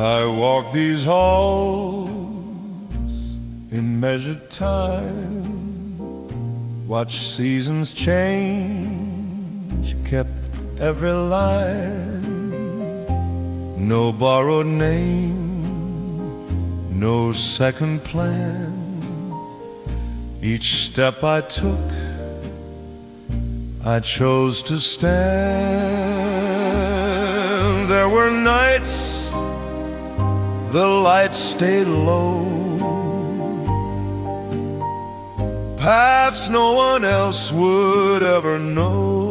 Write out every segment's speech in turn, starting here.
I walk these halls in measured time, watch seasons change, kept every line. No borrowed name, no second plan. Each step I took, I chose to stand. There were nights the lights stayed low, paths no one else would ever know.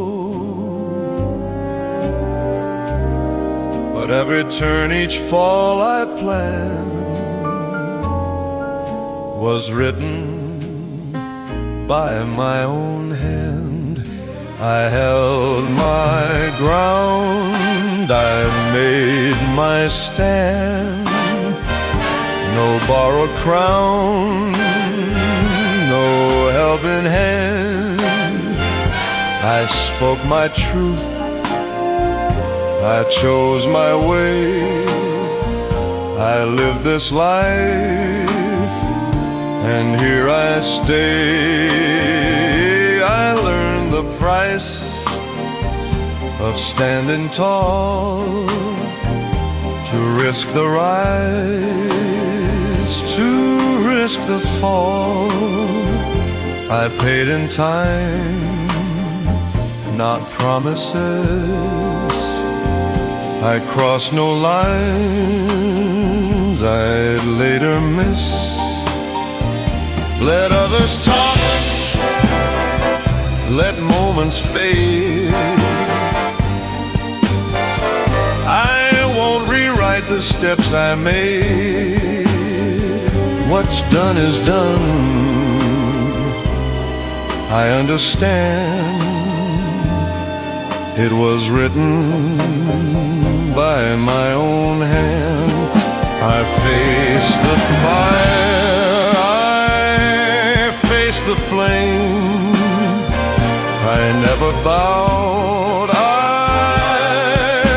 But every turn, each fall I planned was written by my own hand. I held my ground, I made my stand. No borrowed crown, no helping hand. I spoke my truth, I chose my way. I lived this life, and here I stay. I learned the price of standing tall, to risk the rise, to risk the fall. I paid in time, not promises. I crossed no lines I'd later miss. Let others talk, let moments fade. I won't rewrite the steps I made. What's done is done. I understand. It was written by my own hand. I faced the fire, I faced the flame. I never bowed, I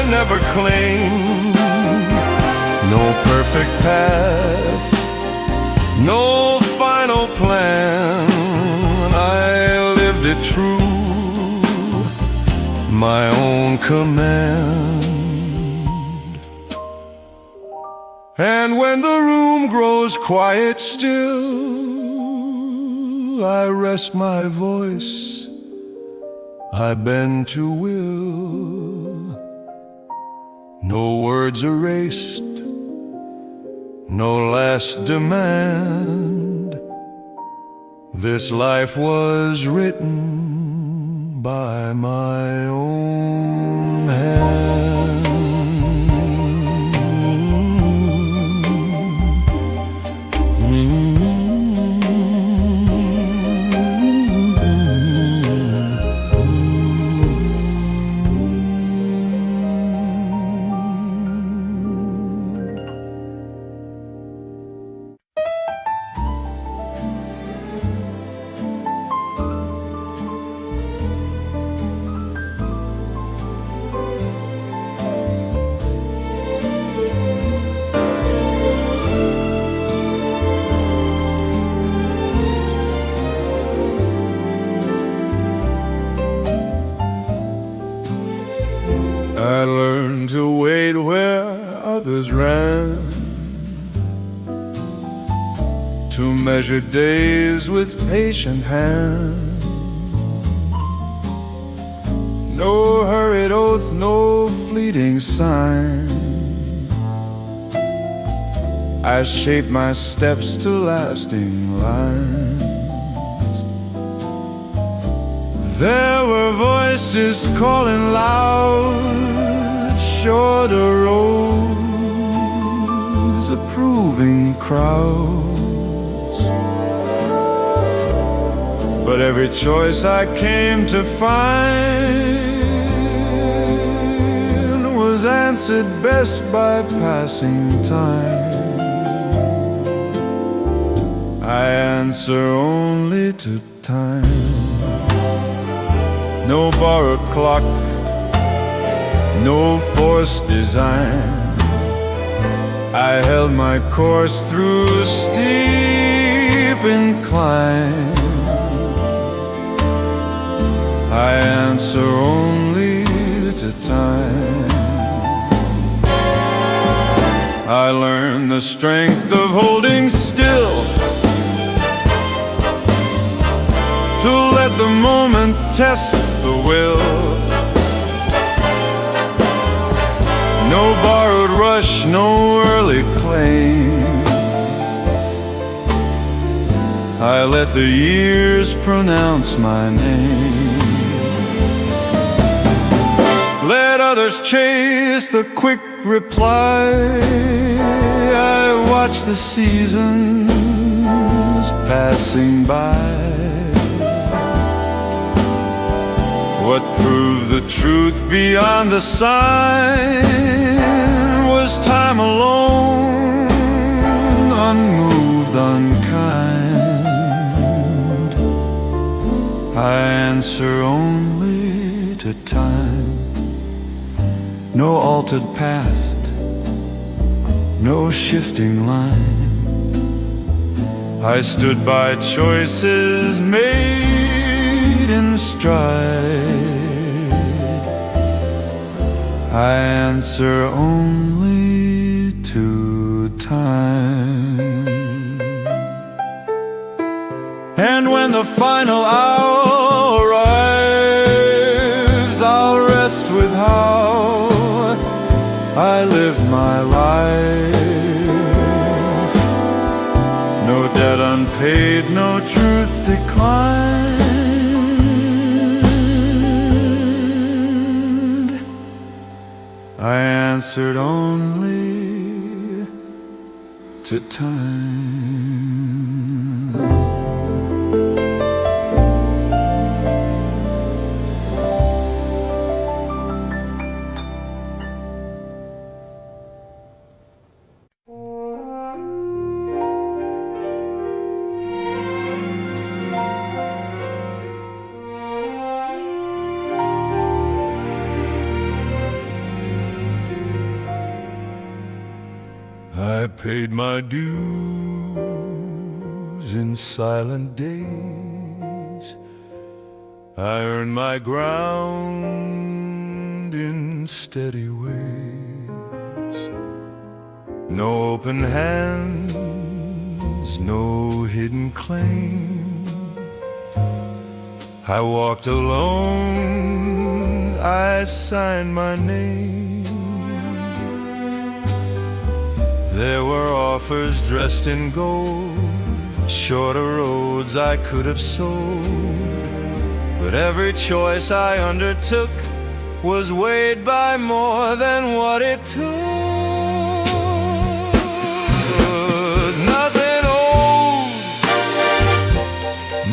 never claimed. No perfect path, no final plan. I lived it true, my own command. And when the room grows quiet still, I rest my voice, I bend to will. No words erased, no last demand. This life was written by my own hand. I learned to wait where others ran, to measure days with patient hand. No hurried oath, no fleeting sign. I shaped my steps to lasting lines. There were voices calling loud, shorter roads, approving crowds. But every choice I came to find was answered best by passing time. I answer only to time. No borrowed clock, no forced design. I held my course through steep incline. I answer only to time. I learned the strength of holding still, to let the moment test the will. No borrowed rush, no early claim. I let the years pronounce my name. Let others chase the quick reply. I watch the seasons passing by. What proved the truth beyond the sign was time alone, unmoved, unkind. I answer only to time. No altered past, no shifting line. I stood by choices made in stride. I answer only to time. And when the final hour arrives, I'll rest with how I lived my life. No debt unpaid, no truth declined. I answered only to time. I paid my dues in silent days. I earned my ground in steady ways. No open hands, no hidden claim. I walked alone, I signed my name. There were offers dressed in gold, shorter roads I could have sold, but every choice I undertook was weighed by more than what it took. Nothing owed,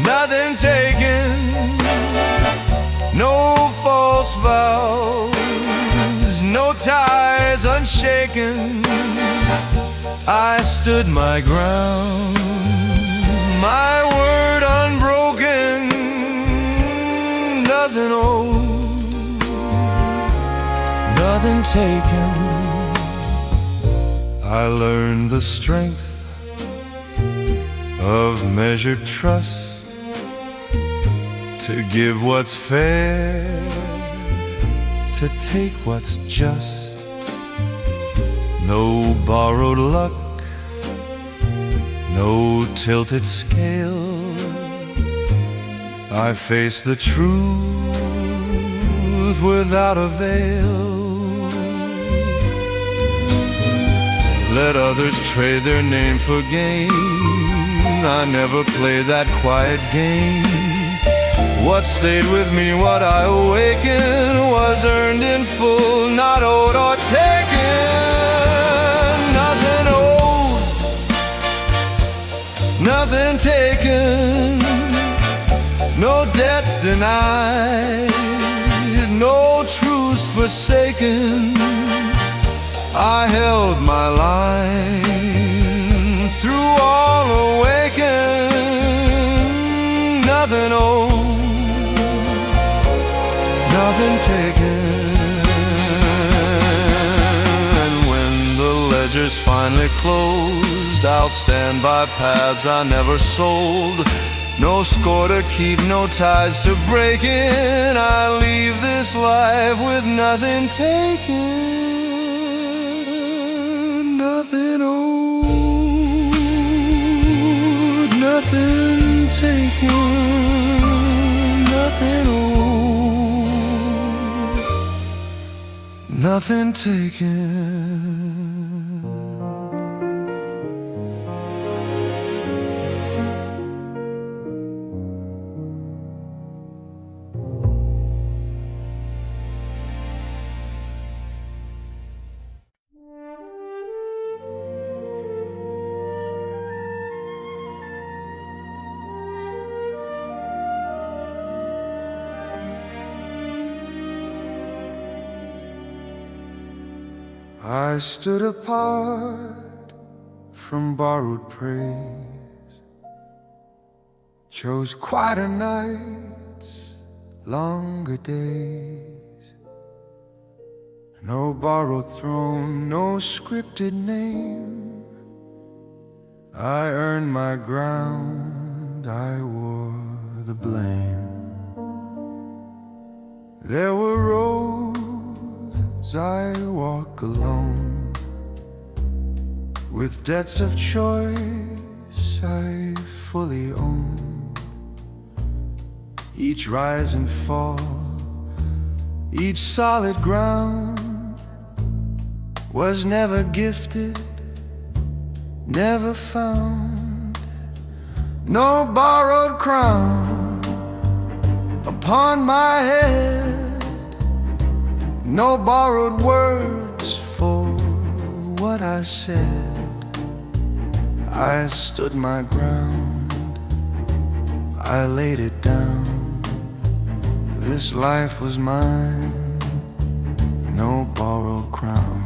nothing taken, no false vows, no ties unshaken. I stood my ground, my word unbroken. Nothing owed, nothing taken. I learned the strength of measured trust, to give what's fair, to take what's just. No borrowed luck, no tilted scale. I face the truth without a veil. Let others trade their name for gain. I never played that quiet game. What stayed with me, what I awakened, was earned in full, not owed or taken. Nothing owed, nothing taken, no debts denied, no truths forsaken. I held my line through all awakened. Nothing owed, nothing taken. And when the ledger is finally closed, I'll stand by paths I never sold. No score to keep, no ties to break in. I leave this life with nothing taken, nothing owed, nothing taken, nothing owed, nothing taken. I stood apart from borrowed praise, chose quieter nights, longer days. No borrowed throne, no scripted name. I earned my ground, I wore the blame. There were roads I walk alone, with debts of choice I fully own. Each rise and fall, each solid ground was never gifted, never found. No borrowed crown upon my head, no borrowed words for what I said. I stood my ground, I laid it down. This life was mine, no borrowed crown.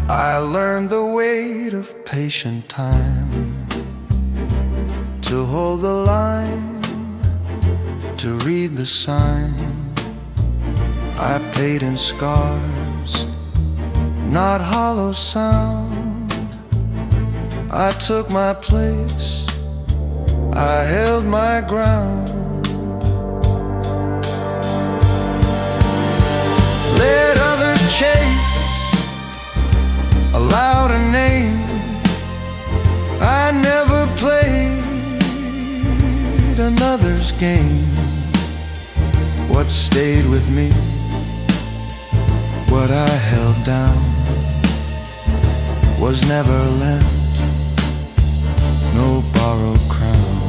I learned the weight of patient time, to hold the line, to read the sign. I paid in scars, not hollow sound. I took my place, I held my ground. Let others chase, allowed a name. I never played another's game. What stayed with me, what I held down, was never lent, no borrowed crown.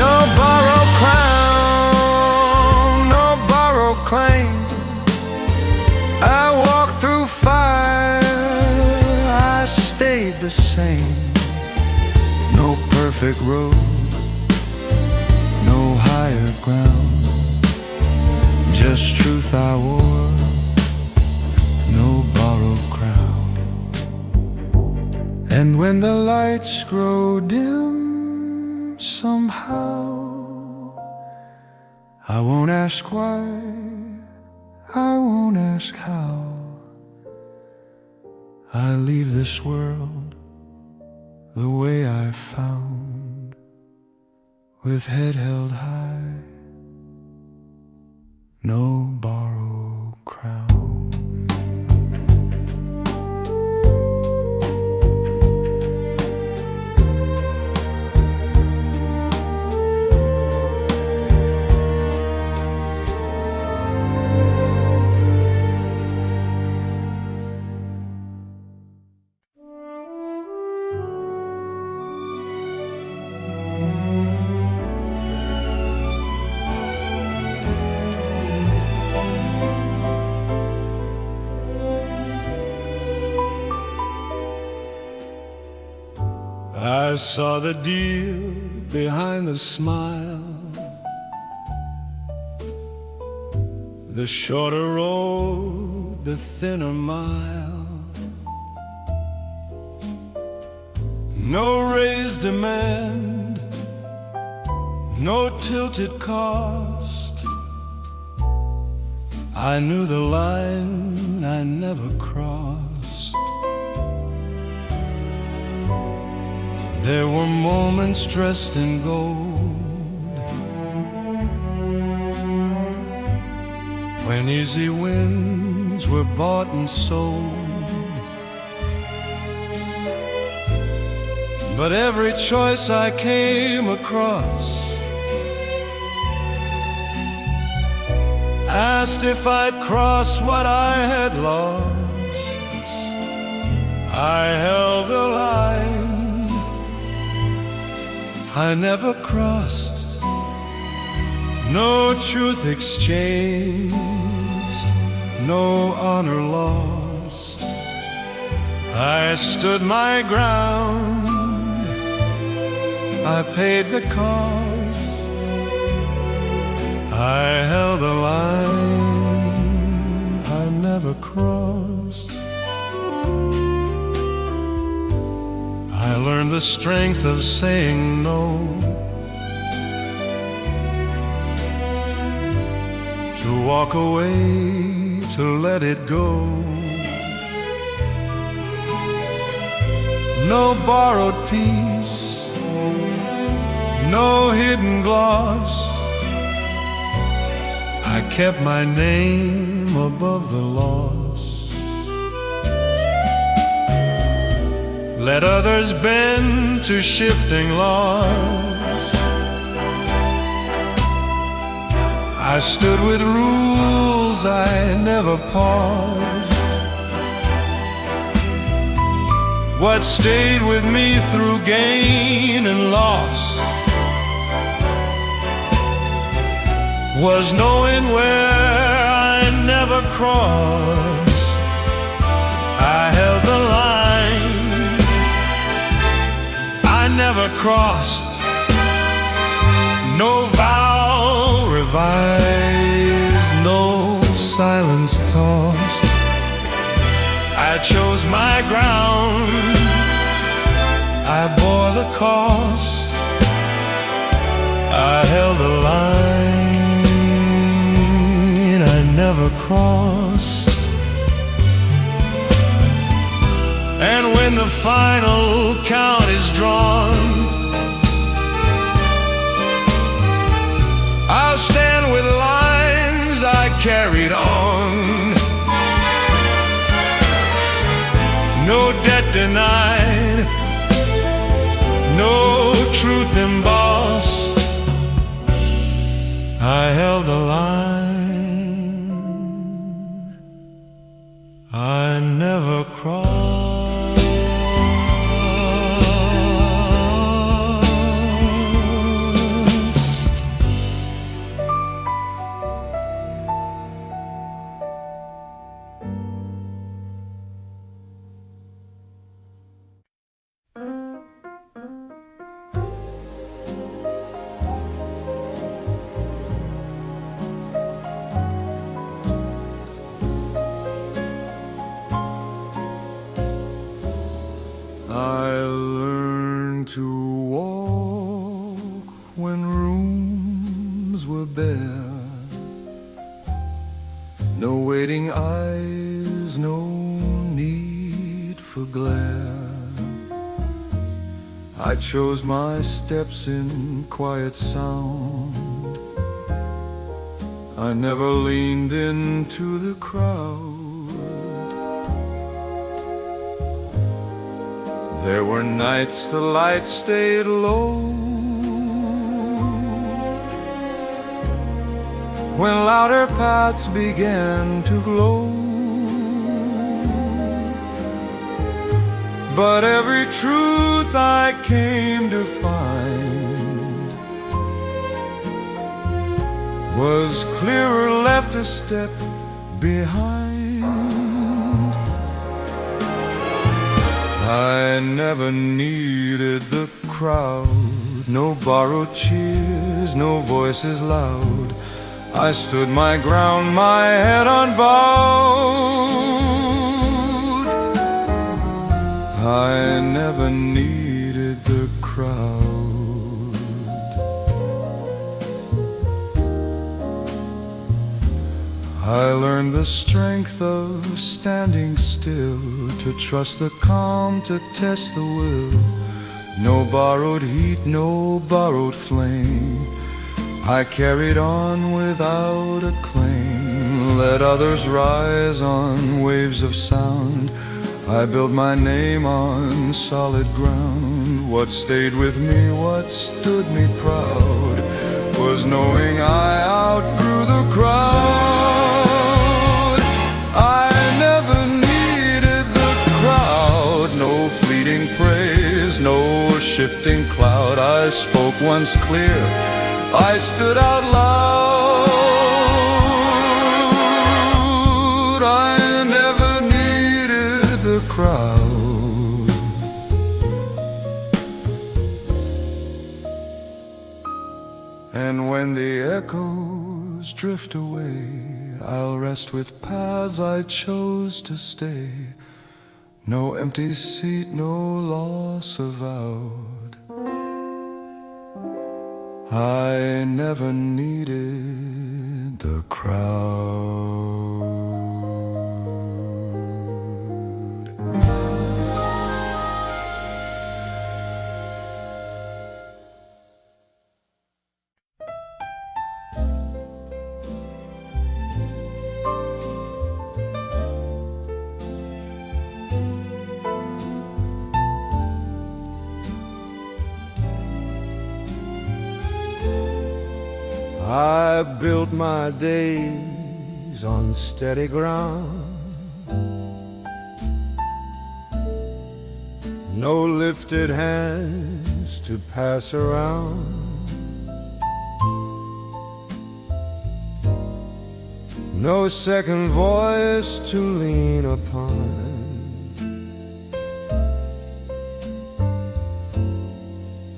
No borrowed crown, no borrowed claim. I walked through fire, I stayed the same. No perfect road, no higher ground, just truth I wore, no borrowed crown. And when the lights grow dim somehow, I won't ask why, I won't ask how. I leave this world the way I found, with head held high, no borrowed crown. I saw the deal behind the smile, the shorter road, the thinner mile. No raised demand, no tilted cost. I knew the line I never crossed. There were moments dressed in gold, when easy wins were bought and sold. But every choice I came across asked if I'd cross what I had lost. I held the line I never crossed, no truth exchanged, no honor lost. I stood my ground, I paid the cost. I held the line I never crossed. I learned the strength of saying no, to walk away, to let it go. No borrowed peace, no hidden gloss. I kept my name above the loss. Let others bend to shifting laws. I stood with rules I never paused. What stayed with me through gain and loss was knowing where I never crossed. I held the line I never crossed. No vow revised, no silence tossed. I chose my ground, I bore the cost. I held the line I never crossed. And when the final count is drawn, I'll stand with lines I carried on. No debt denied, no truth embossed. I held the line I never crossed. I learned to walk when rooms were bare. No waiting eyes, no need for glare. I chose my steps in quiet sound. I never leaned into the crowd. There were nights the light stayed low, when louder paths began to glow. But every truth I came to find was clearer left a step behind. I never needed the crowd, no borrowed cheers, no voices loud. I stood my ground, my head unbowed. I never needed learned the strength of standing still, to trust the calm, to test the will. No borrowed heat, no borrowed flame, I carried on without a claim. Let others rise on waves of sound, I built my name on solid ground. What stayed with me, what stood me proud, was knowing I outgrew the crowd. I never needed the crowd, no fleeting praise, no shifting cloud. I spoke once clear, I stood out loud. I never needed the crowd. And when the echoes drift away, I'll rest with paths I chose to stay. No empty seat, no loss avowed. I never needed the crowd. I built my days on steady ground, no lifted hands to pass around. No second voice to lean upon.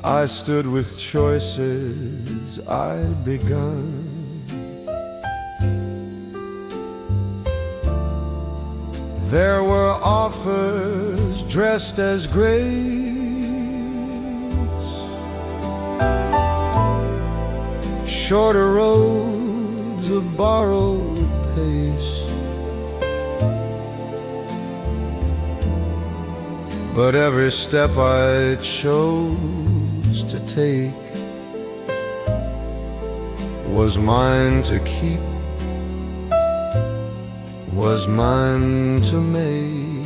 I stood with choices I'd begun. There were offers dressed as grace, shorter roads of borrowed pace. But every step I chose to take was mine to keep, was mine to make.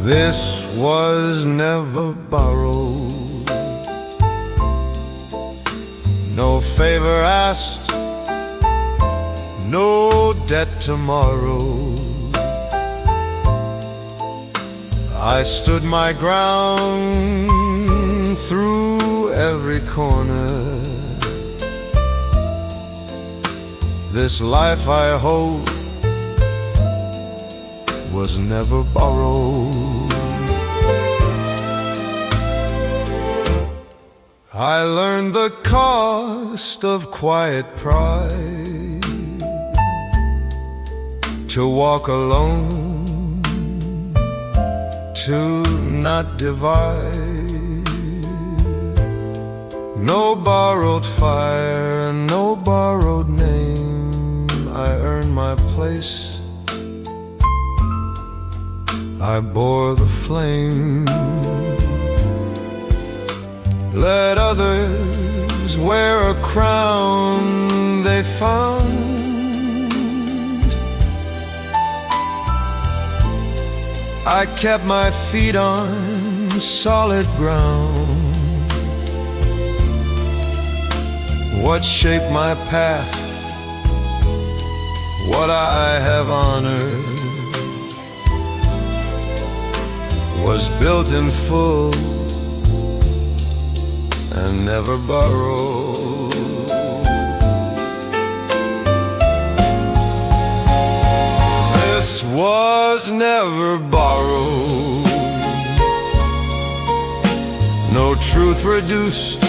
This was never borrowed, no favor asked, no debt tomorrow. I stood my ground through every corner. This life I hold was never borrowed. I learned the cost of quiet pride, to walk alone, to not divide. No borrowed fire, no borrowed name, I earned my place, I bore the flame. Let others wear a crown they found. I kept my feet on solid ground. What shaped my path, what I have honored, was built in full and never borrowed. This was never borrowed, no truth reduced,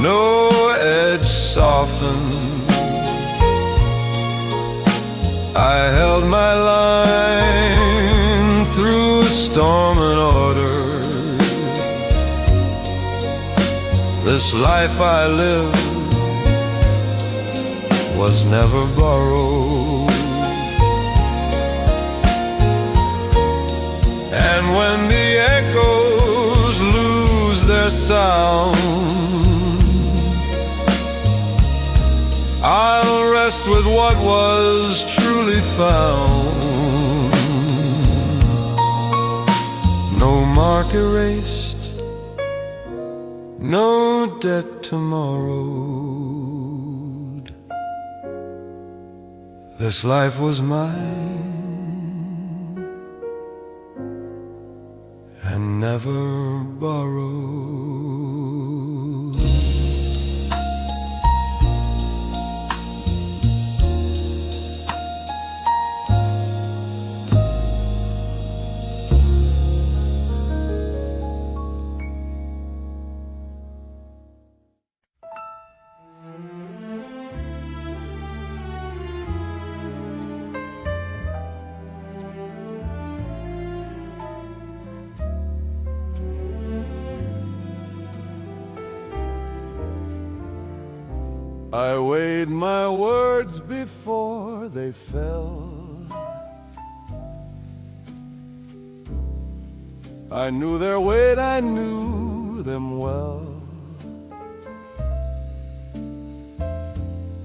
no edge softened. I held my line through storm and order. This life I live was never borrowed. And when the echoes lose their sound, I'll rest with what was truly found. No mark erased, no debt tomorrowed. This life was mine and never borrowed. I weighed my words before they fell. I knew their weight, I knew them well.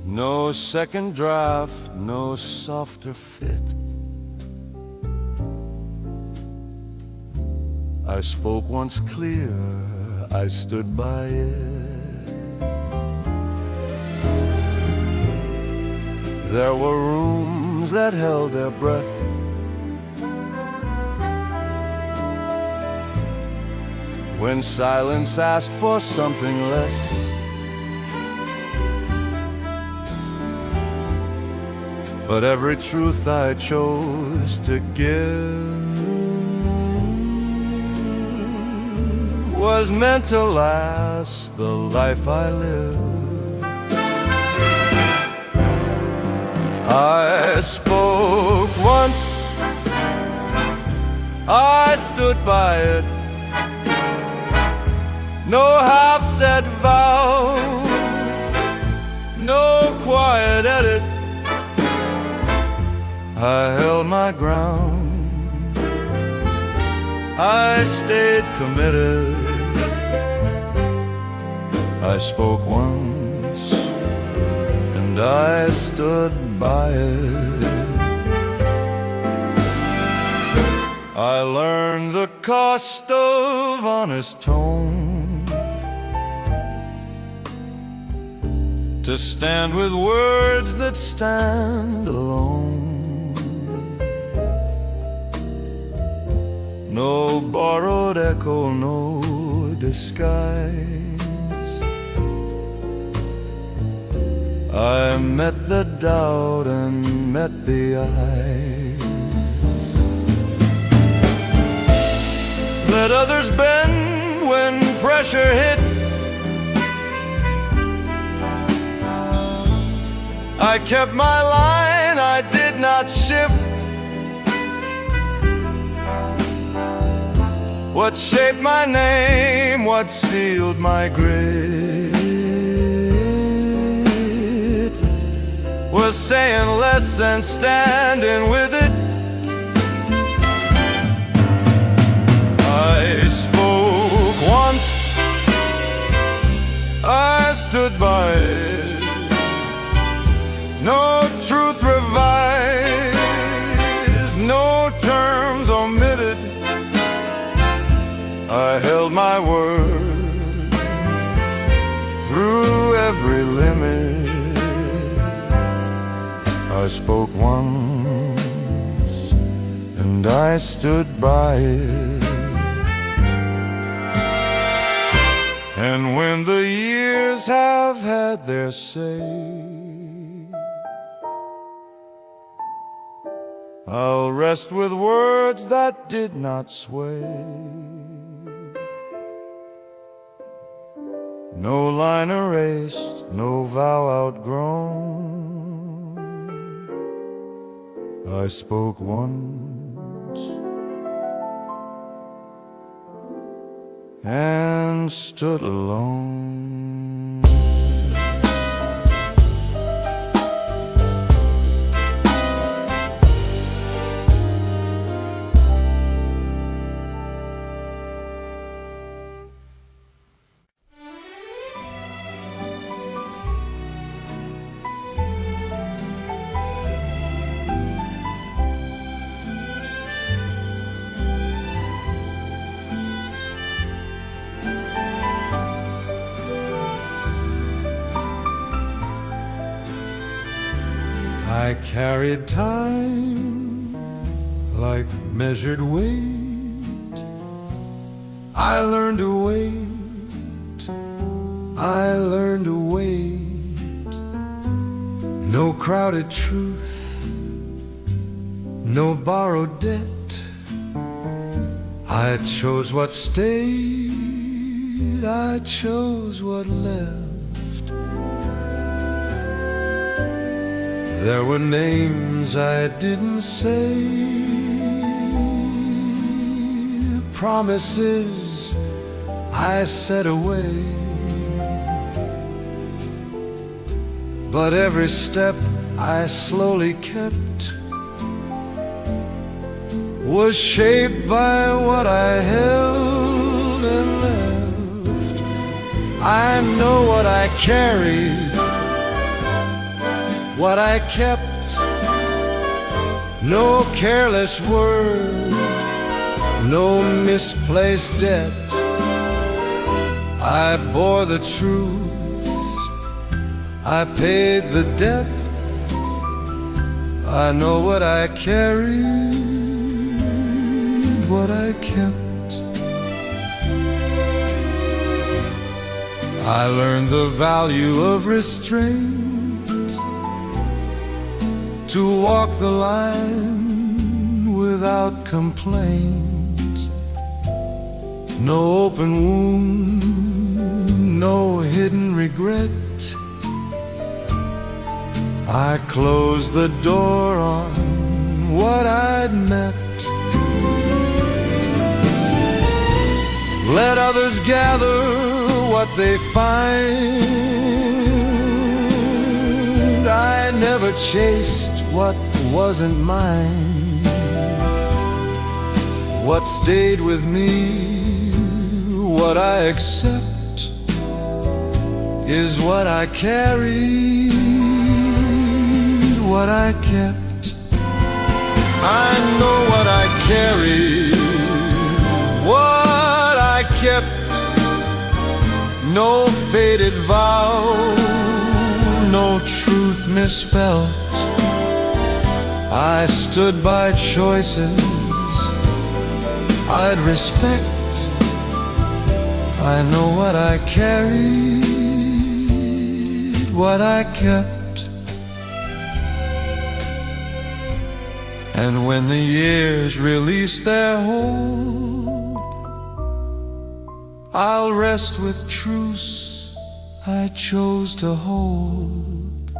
No second draft, no softer fit. I spoke once clear, I stood by it. There were rooms that held their breath. When silence asked for something less. But every truth I chose to give was meant to last the life I live. I spoke once, I stood by it. No half-said vow, no quiet edit. I held my ground, I stayed committed. I spoke once, and I stood by it. I learned the cost of honest tone, to stand with words that stand alone. No borrowed echo, no disguise. I met the doubt and met the eyes. Let others bend when pressure hits. I kept my line, I did not shift. What shaped my name, what sealed my grit, was saying less and standing with it. I spoke once, I stood by it. No truth revised, no terms omitted. I held my word through every limit. I spoke once, and I stood by it. And when the years have had their say, I'll rest with words that did not sway. No line erased, no vow outgrown. I spoke once, and stood alone. I carried time like measured weight. I learned to wait. I learned to wait. No crowded truth, no borrowed debt. I chose what stayed. I chose what left. There were names I didn't say, promises I said away. But every step I slowly kept was shaped by what I held and left. I know what I carried, what I kept, no careless word, no misplaced debt. I bore the truths, I paid the debt. I know what I carried, what I kept. I learned the value of restraint, to walk the line without complaint. No open wound, no hidden regret. I closed the door on what I'd met. Let others gather what they find. I never chased what wasn't mine. What stayed with me, what I accept, is what I carried, what I kept. I know what I carried, what I kept. No faded vow, no truth misspelt. I stood by choices I'd respect. I know what I carried, what I kept. And when the years release their hold, I'll rest with truths I chose to hold.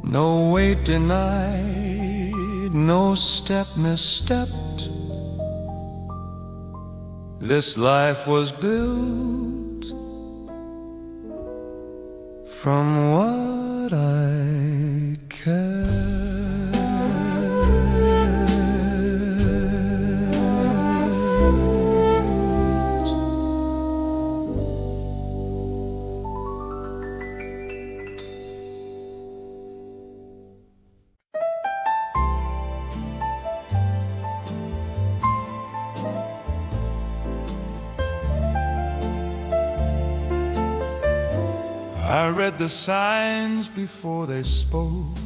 No weight denied, no step misstepped. This life was built from what I kept. I read the signs before they spoke.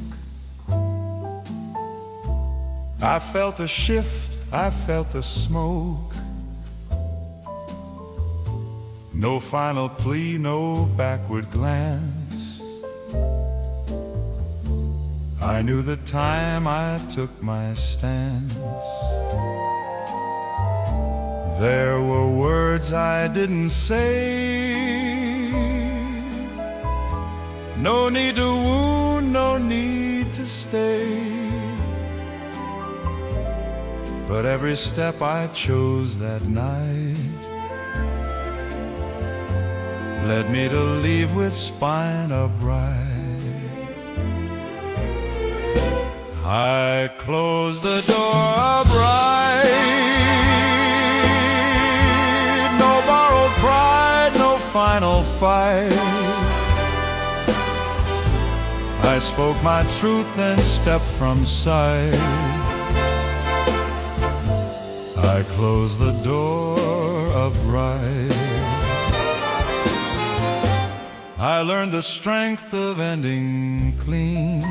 I felt the shift, I felt the smoke. No final plea, no backward glance. I knew the time I took my stance. There were words I didn't say. No need to wound, no need to stay. But every step I chose that night led me to leave with spine upright. I closed the door upright. No borrowed pride, no final fight. I spoke my truth and stepped from sight. I closed the door upright. I learned the strength of ending clean,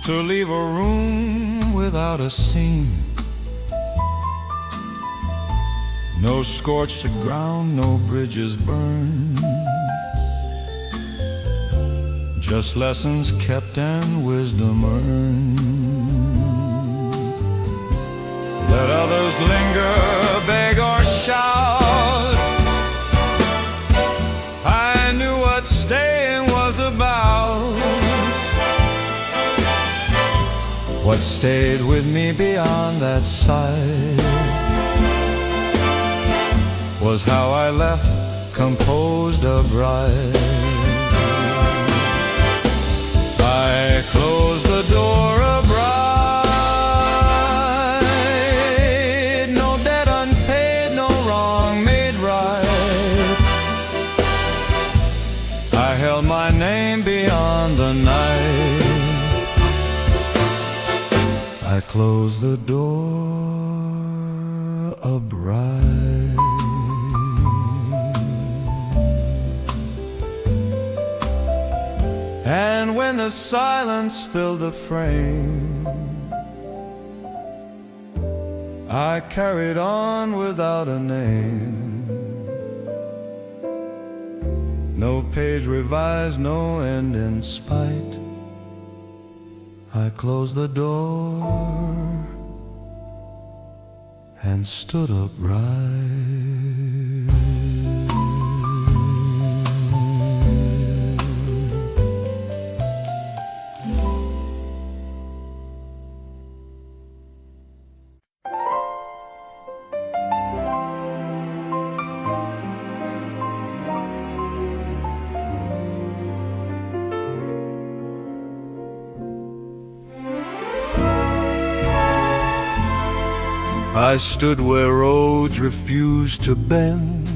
to leave a room without a scene. No scorched ground, no bridges burned, just lessons kept and wisdom earned. Let others linger, beg or shout. I knew what staying was about. What stayed with me beyond that sight was how I left composed upright. I closed the door upright. No debt unpaid, no wrong made right. I held my name beyond the night. I closed the door upright. And when the silence filled the frame, I carried on without a name. No page revised, no end in spite. I closed the door and stood upright. I stood where roads refused to bend,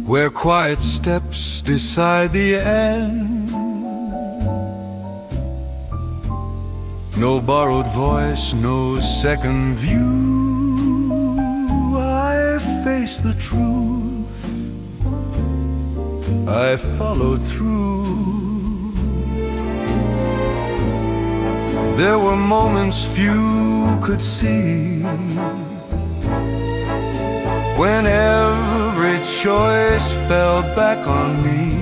where quiet steps decide the end. No borrowed voice, no second view. I faced the truth, I followed through. There were moments few could see, when every choice fell back on me.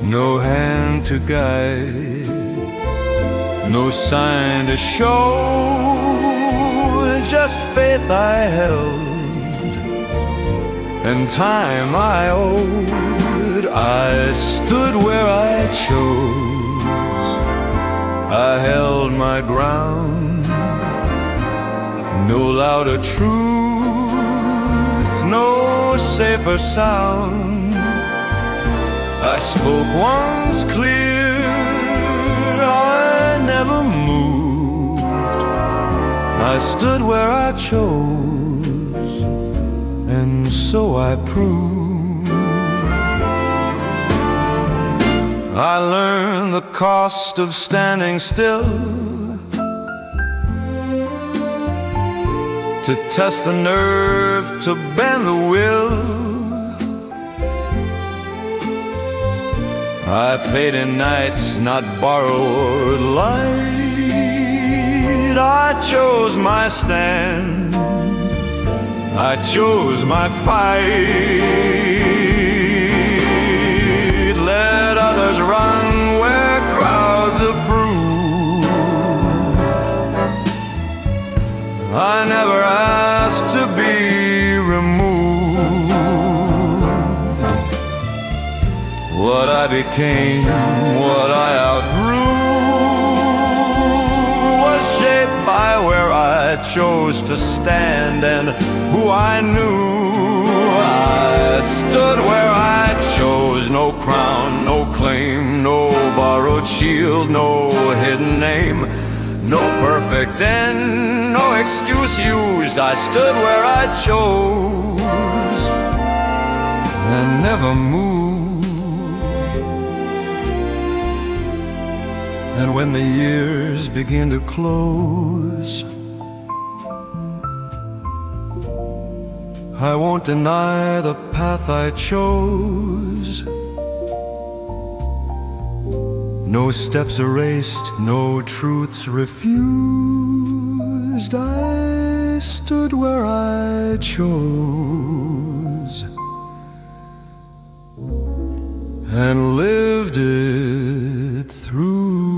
No hand to guide, no sign to show, just faith I held and time I owed. I stood where I chose, I held my ground. No louder truth, no safer sound. I spoke once clear, I never moved. I stood where I chose, and so I proved. I learned the cost of standing still, to test the nerve, to bend the will. I paid in nights, not borrowed light. I chose my stand, I chose my fight. Let others run where crowds approve. I never asked to be removed. What I became, what I outgrew, was shaped by where I chose to stand and who I knew. I stood where I chose, no crown, no claim, no borrowed shield, no hidden name, no perfect end, no excuse used. I stood where I chose and never moved. And when the years begin to close, I won't deny the path I chose. No steps erased, no truths refused. I stood where I chose and lived it through.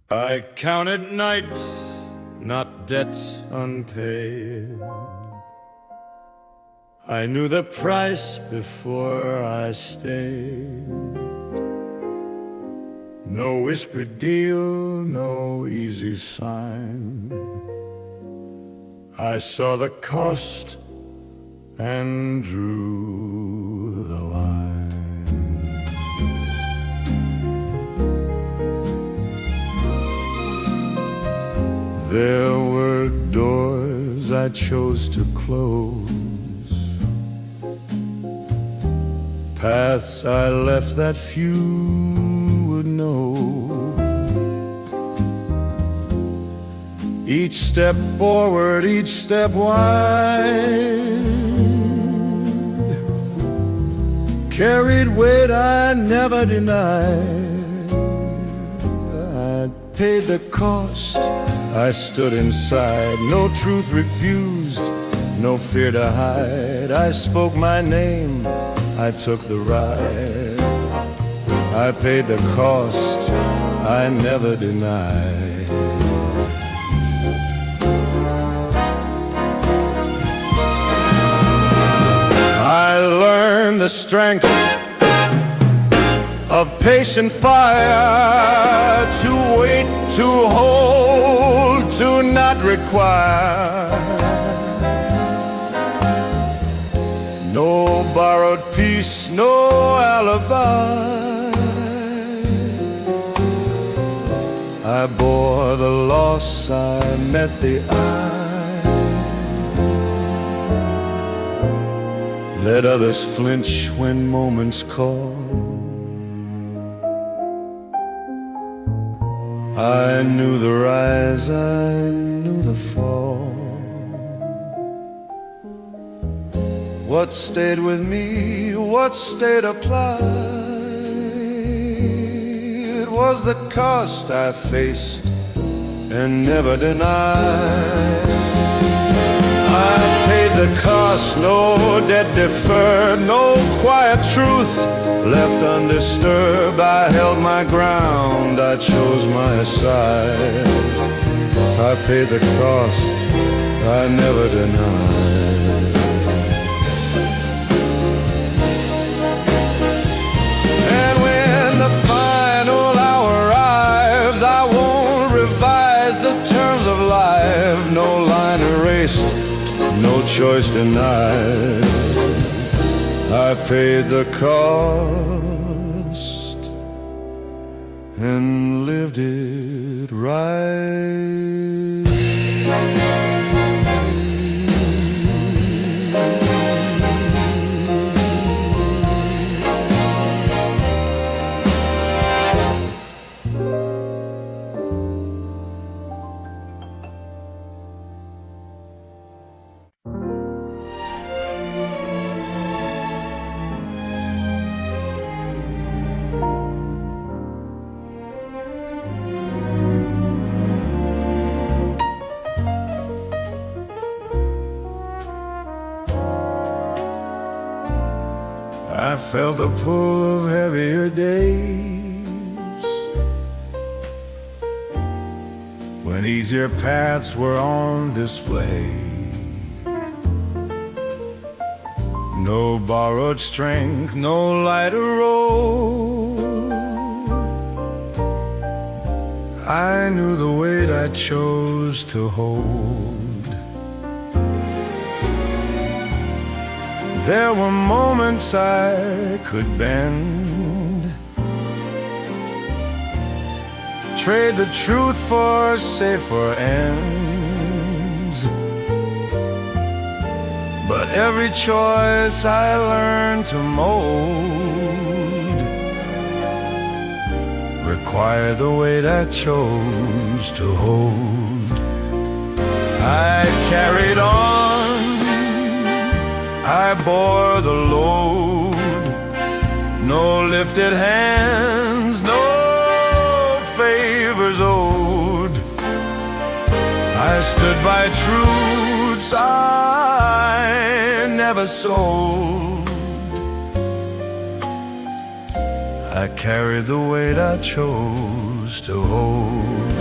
I counted nights, not debts unpaid. I knew the price before I stayed. No whispered deal, no easy sign. I saw the cost and drew the line. There were doors I chose to close, paths I left that few would know. Each step forward, each step wide, carried weight I never denied. I paid the cost, I stood inside, no truth refused, no fear to hide. I spoke my name, I took the ride. I paid the cost, I never denied. I learned the strength of patient fire, to wait, to hold, to not require. No borrowed peace, no alibi. I bore the loss, I met the eye. Let others flinch when moments call. I knew the rise, I knew the fall. What stayed with me, what stayed applied, it was the cost I faced and never denied. I paid the cost, no debt deferred, no quiet truth left undisturbed. I held my ground, I chose my side. I paid the cost, I never denied. And when the final hour arrives, I won't revise the terms of life. No line erased, no choice denied. I paid the cost and lived it right. I felt the pull of heavier days when when easier paths were on display. No borrowed strength, no lighter road. I knew the weight I chose to hold. There were moments I could bend, trade the truth for safer ends. But every choice I learned to mold required the weight I chose to hold. I carried on, I bore the load. No lifted hands, no favors owed. I stood by truths I never sold. I carried the weight I chose to hold.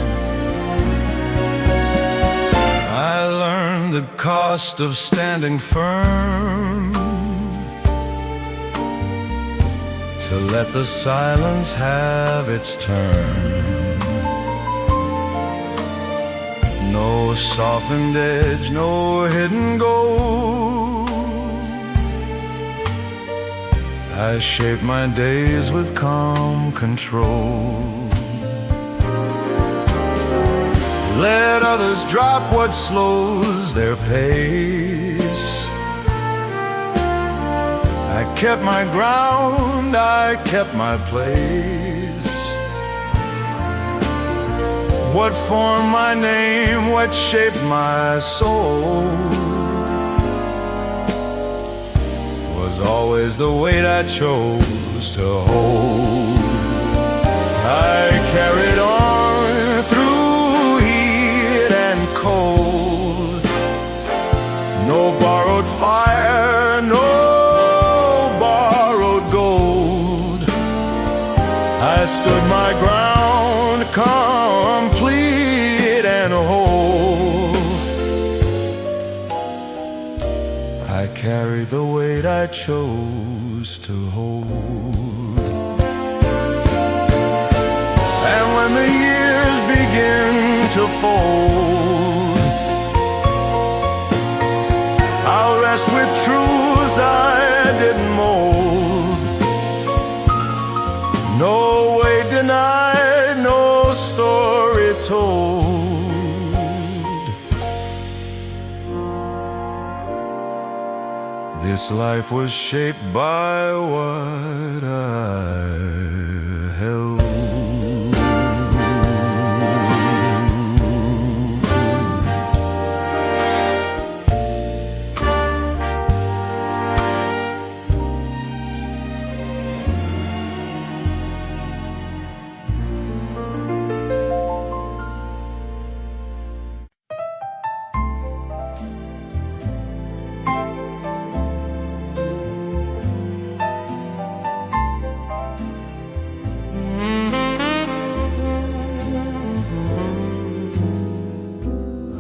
I learned the cost of standing firm, to let the silence have its turn. No softened edge, no hidden gold. I shape my days with calm control. Let others drop what slows their pace. I kept my ground, I kept my place. What formed my name, what shaped my soul, was always the weight I chose to hold. I carried on through heat and cold. No borrowed fire, no borrowed gold. I stood my ground, complete and whole. I carried the weight I chose to hold. And when the years begin to fold, I'll rest with truths I didn't mold. No way denied, no story told. This life was shaped by what I held.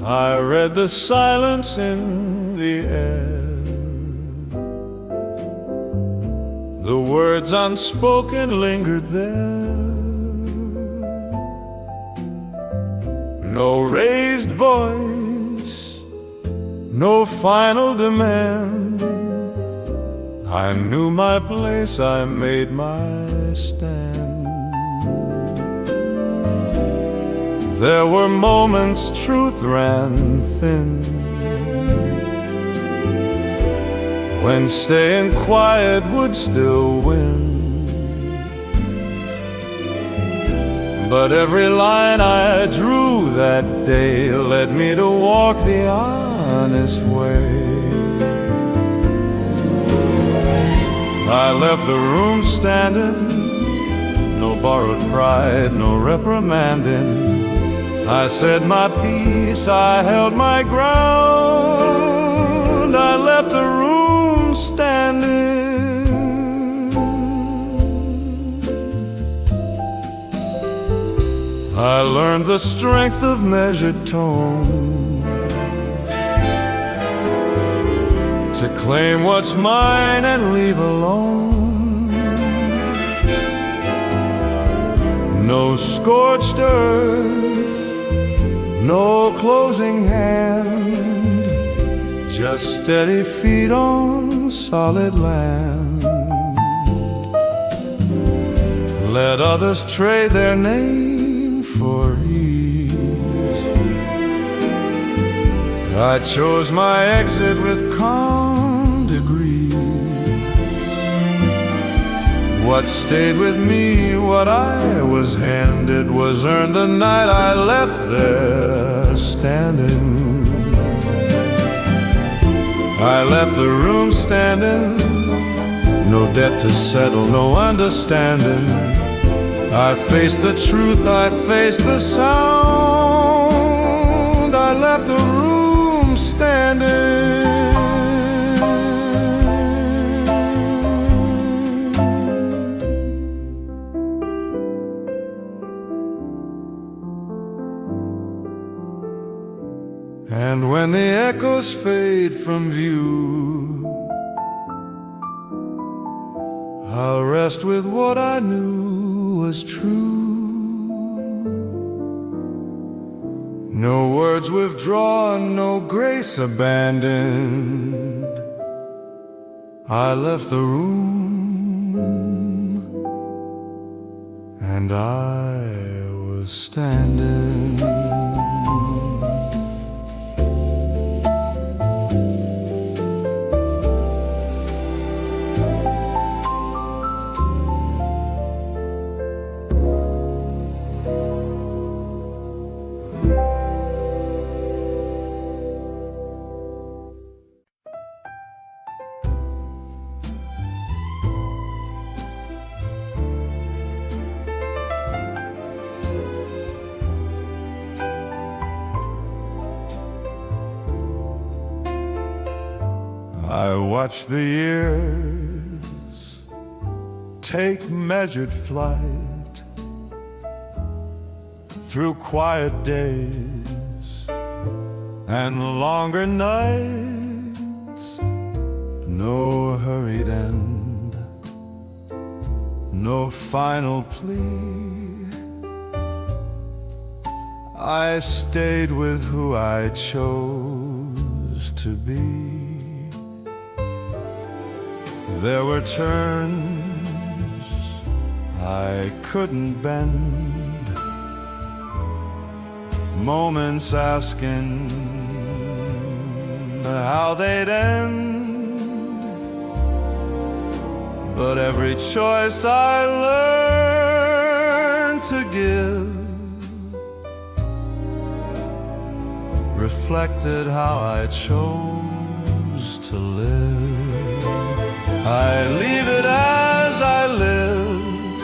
I read the silence in the air, the words unspoken lingered there. No raised voice, no final demand. I knew my place, I made my stand. There were moments truth ran thin, when staying quiet would still win. But every line I drew that day led me to walk the honest way. I left the room standing, no borrowed pride, no reprimanding. I said my piece, I held my ground. I left the room standing. I learned learned the strength of measured tone, to claim what's mine and leave alone. No scorched earth, no closing hand, just steady feet on solid land. Let others trade their name for ease. I chose my exit with calm degrees. What stayed with me, what I was handed, was earned the night I left there standing. I left the room standing, no debt to settle, no understanding. I faced the truth, I faced the sound. I left the room standing. And when the echoes fade from view, I'll rest with what I knew was true. No words withdrawn, no grace abandoned. I left the room, and I was standing. I watch the years take measured flight through quiet days and longer nights. No hurried end, no final plea. I stayed with who I chose to be. There were turns I couldn't bend, moments asking how they'd end. But every choice I learned to give reflected how I chose to live. I leave it as I lived,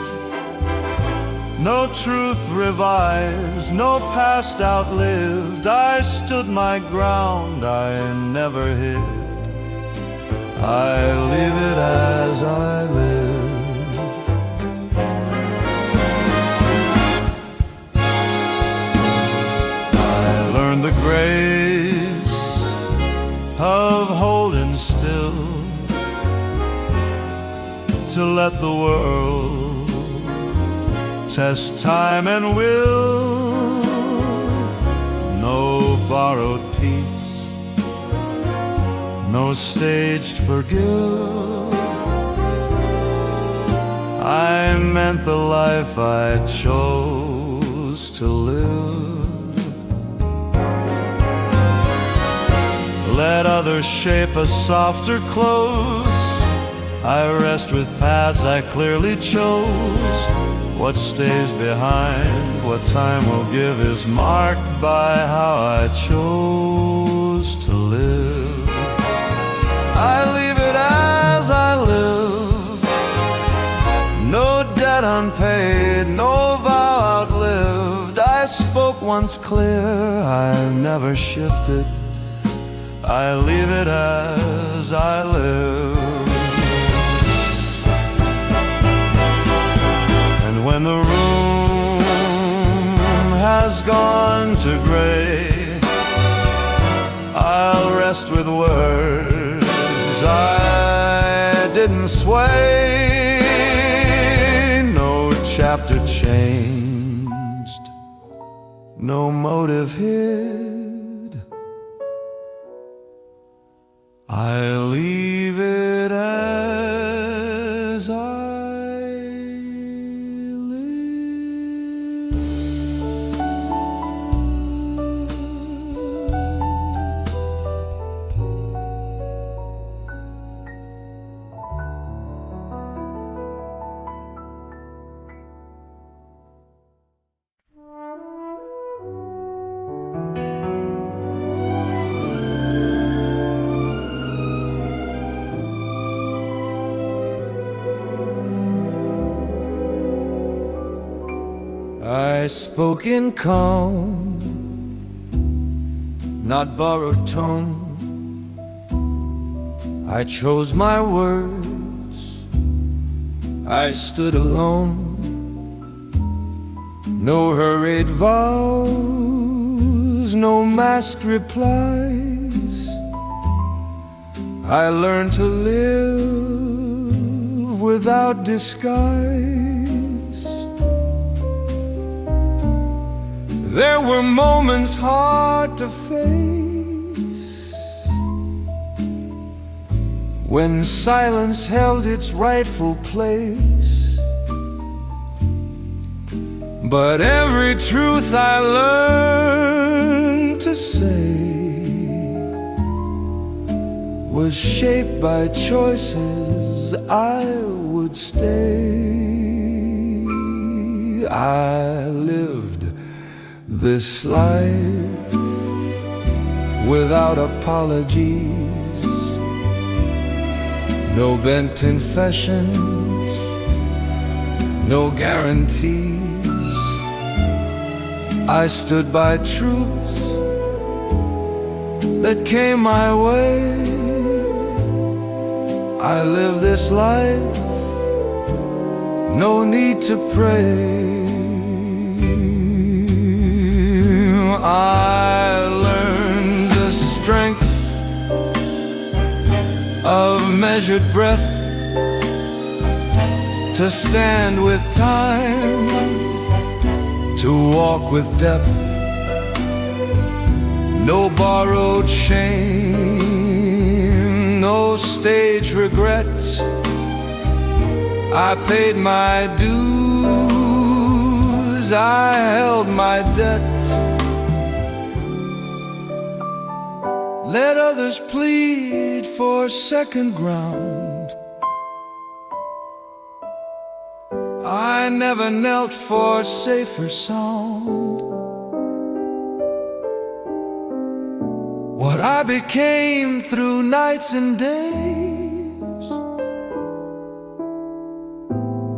no truth revised, no past outlived. I stood my ground, I never hid. I leave it as I lived. I learned the grace of holding still, to let the world test time and will. No borrowed peace, no staged forgive. I meant the life I chose to live. Let others shape a softer close. I rest with paths I clearly chose. What stays behind, what time will give, is marked by how I chose to live. I leave it as I live, no debt unpaid, no vow outlived. I spoke once clear, I never shifted. I leave it as I live. When the room has has gone to gray. I'll rest with words I didn't sway. No chapter changed, no motive hid. I'll leave it as I I spoke in calm, not borrowed tone. I chose my words, I stood alone. No hurried vows, no masked replies. I learned to live without disguise. There were moments hard to face, when silence held its rightful place. But every truth I learned to say was shaped by choices I would stay. I lived this life without apologies, no bent confessions, no guarantees. I stood by truths that came my way. I live this life, no need to pray. I learned the strength of measured breath, to stand with time, to walk with depth. No borrowed shame, no stage regrets. I paid my dues, I held my debt. Let others plead for second ground. I never knelt for safer sound. What I became through nights and days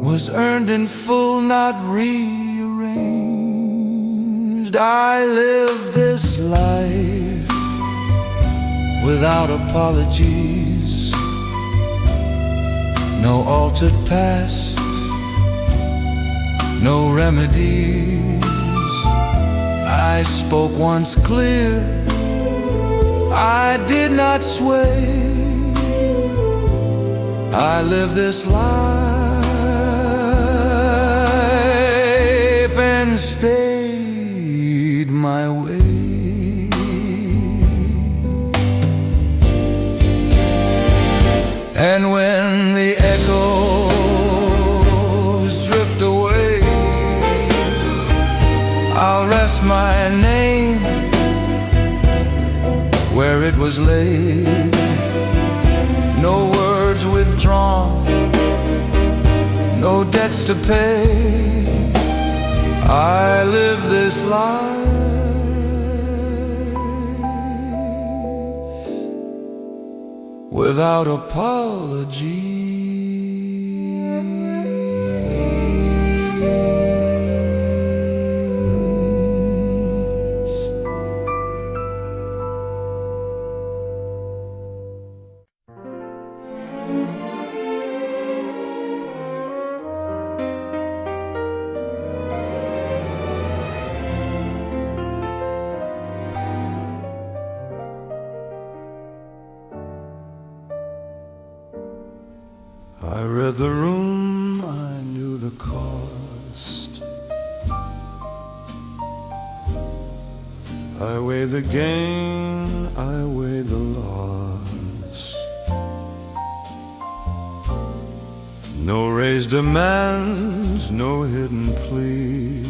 was earned in full, not rearranged. I live this life without apologies, no altered past, no remedies. I spoke once clear, I did not sway. I live this life and stayed my way. And when the echoes drift away, I'll rest my name where it was laid. No words withdrawn, no debts to pay. I live this life without apology. I read the room, I knew the cost. I weighed the gain, I weighed the loss. No raised demands, no hidden plea.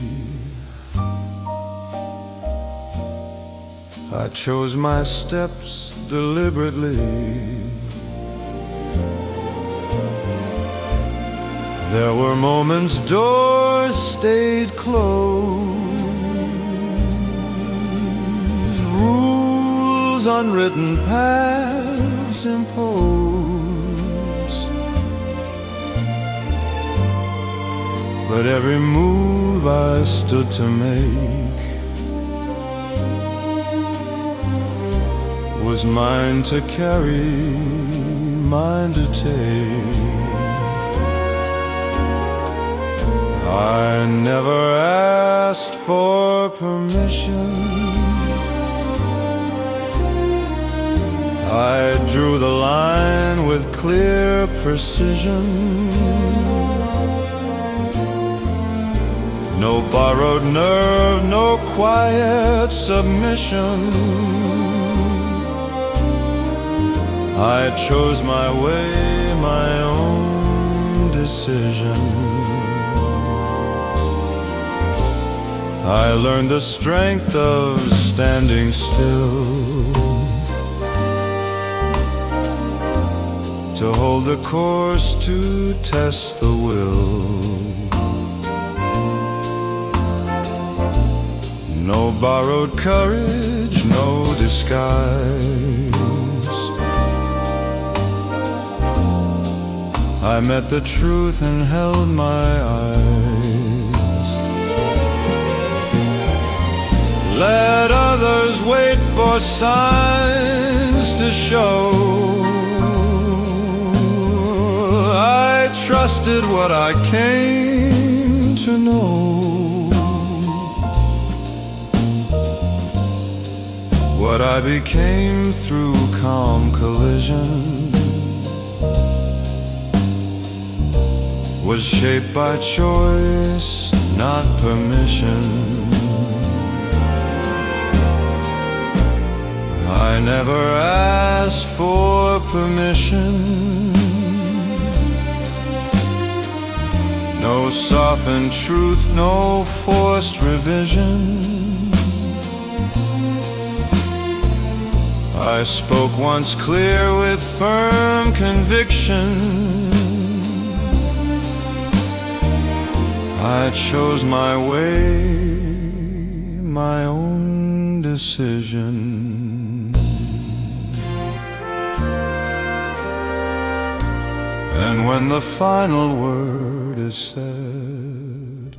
I chose my steps deliberately. There were moments doors stayed closed, rules unwritten, paths imposed. But every move I stood to make was mine to carry, mine to take. I never asked for permission. I drew the line with clear precision. No borrowed nerve, no quiet submission. I chose my way, my own decision. I learned the strength of standing still, to hold the course, to test the will. No borrowed courage, no disguise. I met the truth and held my eyes. Let others wait for signs to show. I trusted what I came to know. What I became through calm collision was shaped by choice, not permission. I never asked for permission. No softened truth, no forced revision. I spoke once clear with firm conviction. I chose my way, my own decision. And when the final word is said,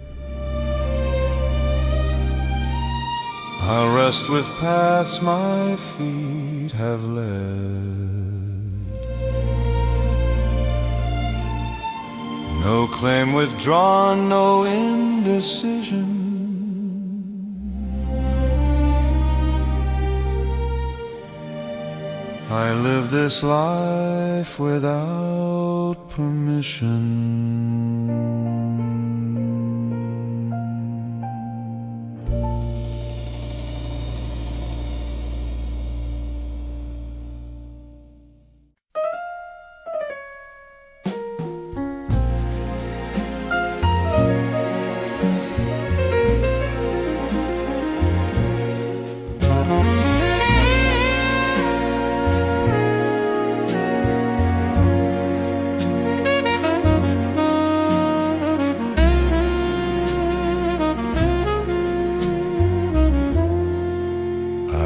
I'll rest with paths my feet have led. No claim withdrawn, no indecision. I live this life without permission.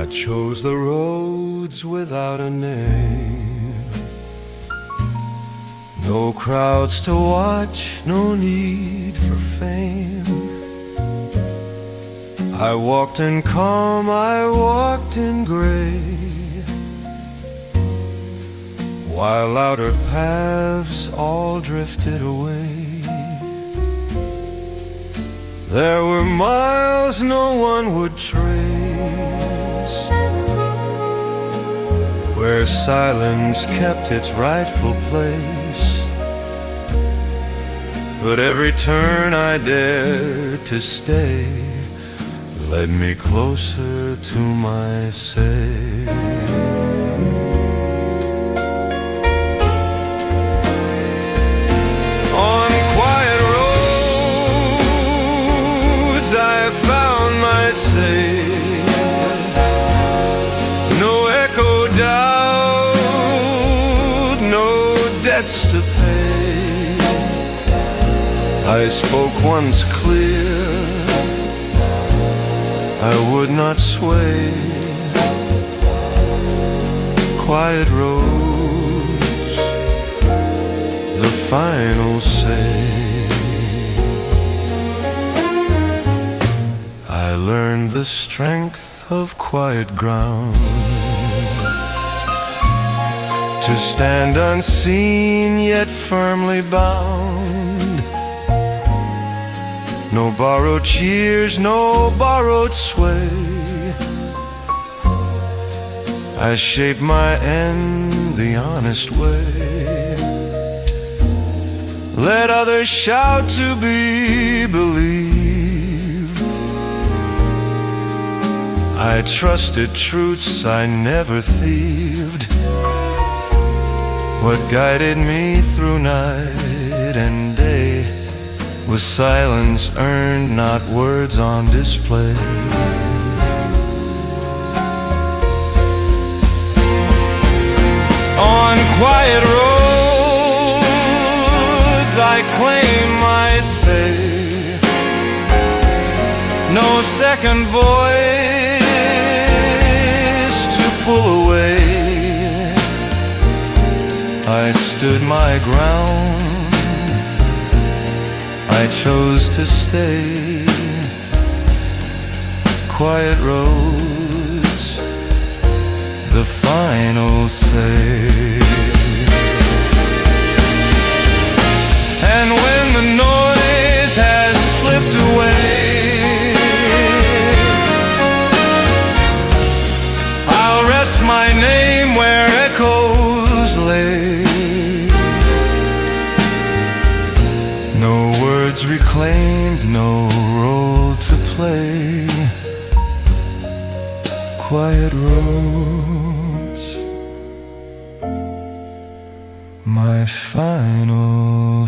I chose the roads without a name. No crowds to watch, no need for fame. I walked in calm, I walked in gray, while outer paths all drifted away. There were miles no one would trace, where silence kept its rightful place. but every turn I dared to stay led me closer to my say. On quiet roads I found my say. No echo doubt, no debts to pay. I spoke once clear, I would not sway. Quiet roads, the final say. I learned the strength of quiet ground, to stand unseen yet firmly bound. No borrowed cheers, no borrowed sway. I shape my end the honest way. Let others shout to be believed. I trusted truths I never thieved. What guided me through night and day was silence earned, not words on display. On quiet roads I claim my say. No second voice to pull away. I stood my ground, I chose to stay. Quiet roads, the final say. And when the noise has slipped away, I'll rest my name where echoes lay. No words reclaimed, no role to play. Quiet roads, my final